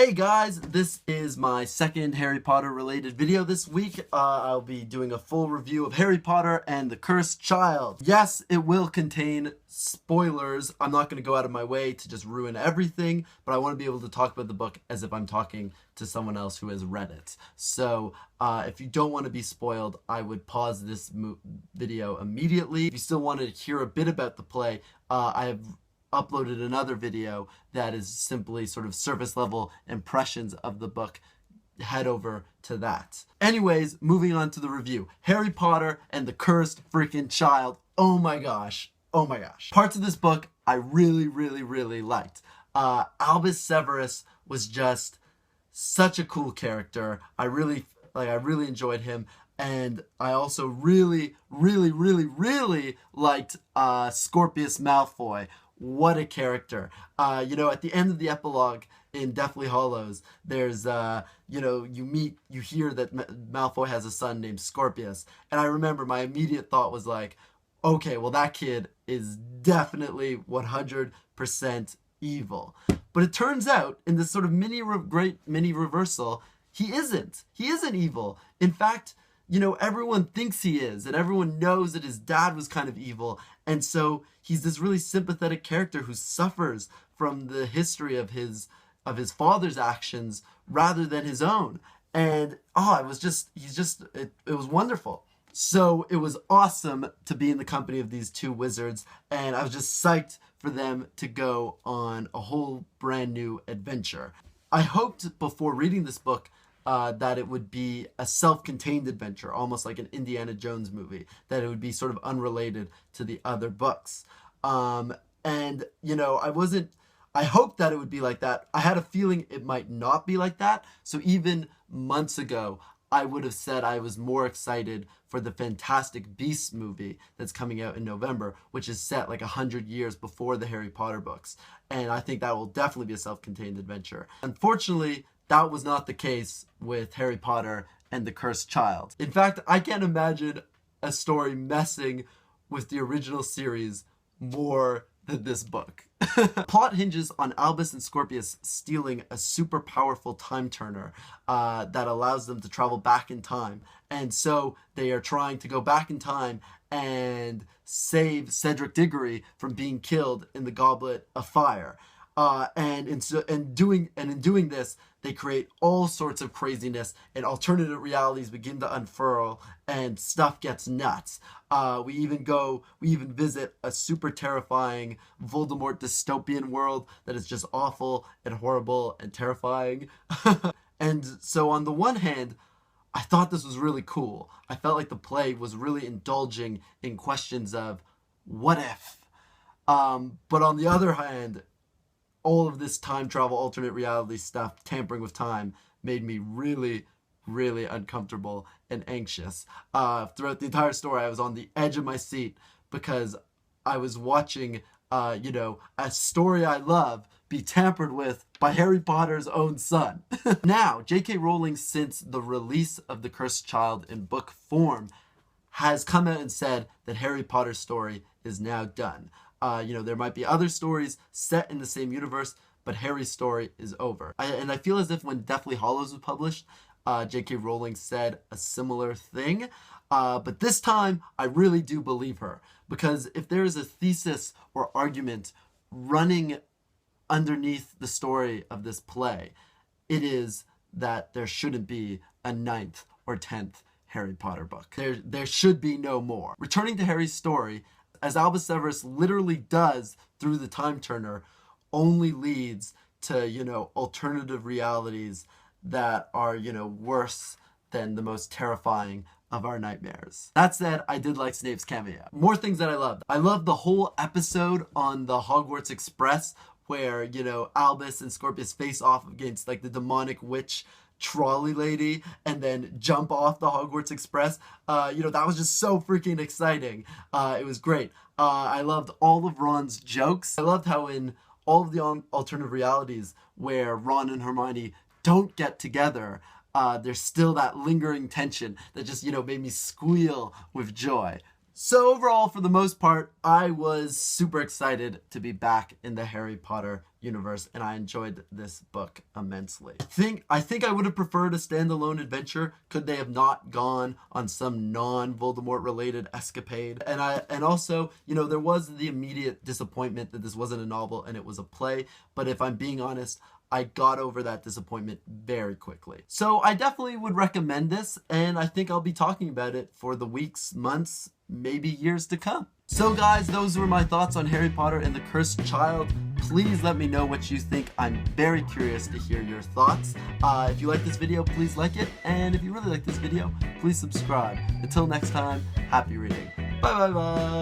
Hey guys, this is my second Harry Potter related video this week. I'll be doing a full review of Harry Potter and the Cursed Child. Yes, it will contain spoilers. I'm not going to go out of my way to just ruin everything, but I want to be able to talk about the book as if I'm talking to someone else who has read it. So if you don't want to be spoiled, I would pause this video immediately. If you still want to hear a bit about the play, I have uploaded another video that is simply sort of surface level impressions of the book. Head over to that. Anyways, moving on to the review. Harry Potter and the Cursed Freaking Child. Oh my gosh. Oh my gosh. Parts of this book I really liked. Albus Severus was just such a cool character. I really enjoyed him. And I also really liked Scorpius Malfoy. What a character. At the end of the epilogue in Deathly Hallows, there's, you hear that Malfoy has a son named Scorpius. And I remember my immediate thought was like, okay, well that kid is definitely 100% evil. But it turns out, in this sort of great mini reversal, he isn't. He isn't evil. In fact, everyone thinks he is, and everyone knows that his dad was kind of evil, and so he's this really sympathetic character who suffers from the history of his father's actions rather than his own. And it was wonderful. So it was awesome to be in the company of these two wizards, and I was just psyched for them to go on a whole brand new adventure. I hoped before reading this book that it would be a self-contained adventure, almost like an Indiana Jones movie, that it would be sort of unrelated to the other books. I hoped that it would be like that. I had a feeling it might not be like that. So even months ago, I would have said I was more excited for the Fantastic Beasts movie that's coming out in November, which is set like 100 years before the Harry Potter books. And I think that will definitely be a self-contained adventure. Unfortunately, that was not the case with Harry Potter and the Cursed Child. In fact, I can't imagine a story messing with the original series more than this book. Plot hinges on Albus and Scorpius stealing a super powerful time turner that allows them to travel back in time. And so they are trying to go back in time and save Cedric Diggory from being killed in the Goblet of Fire. And in doing this, they create all sorts of craziness, and alternative realities begin to unfurl, and stuff gets nuts. We even visit a super terrifying Voldemort dystopian world that is just awful and horrible and terrifying. And so on the one hand, I thought this was really cool. I felt like the play was really indulging in questions of what if. But on the other hand, all of this time travel, alternate reality stuff, tampering with time, made me really uncomfortable and anxious. Throughout the entire story, I was on the edge of my seat because I was watching, a story I love be tampered with by Harry Potter's own son. Now, J.K. Rowling, since the release of The Cursed Child in book form, has come out and said that Harry Potter's story is now done. There might be other stories set in the same universe, but Harry's story is over. And I feel as if when Deathly Hallows was published, J.K. Rowling said a similar thing. But this time, I really do believe her. Because if there is a thesis or argument running underneath the story of this play, it is that there shouldn't be a 9th or 10th Harry Potter book. There should be no more. Returning to Harry's story, as Albus Severus literally does through the time turner, only leads to, alternative realities that are, worse than the most terrifying of our nightmares. That said, I did like Snape's cameo. More things that I loved. I loved the whole episode on the Hogwarts Express where, Albus and Scorpius face off against like the demonic witch trolley lady and then jump off the Hogwarts Express. That was just so freaking exciting. It was great. I loved all of Ron's jokes. I loved how in all of the alternative realities where Ron and Hermione don't get together, there's still that lingering tension that just, made me squeal with joy. So overall, for the most part, I was super excited to be back in the Harry Potter universe, and I enjoyed this book immensely. I think I would have preferred a standalone adventure could they have not gone on some non-Voldemort related escapade. And also, you know, there was the immediate disappointment that this wasn't a novel and it was a play, but if I'm being honest, I got over that disappointment very quickly. So I definitely would recommend this, and I think I'll be talking about it for the weeks, months, maybe years to come. So guys, those were my thoughts on Harry Potter and the Cursed Child. Please let me know what you think. I'm very curious to hear your thoughts. If you like this video, please like it. And if you really like this video, please subscribe. Until next time, happy reading. Bye bye bye.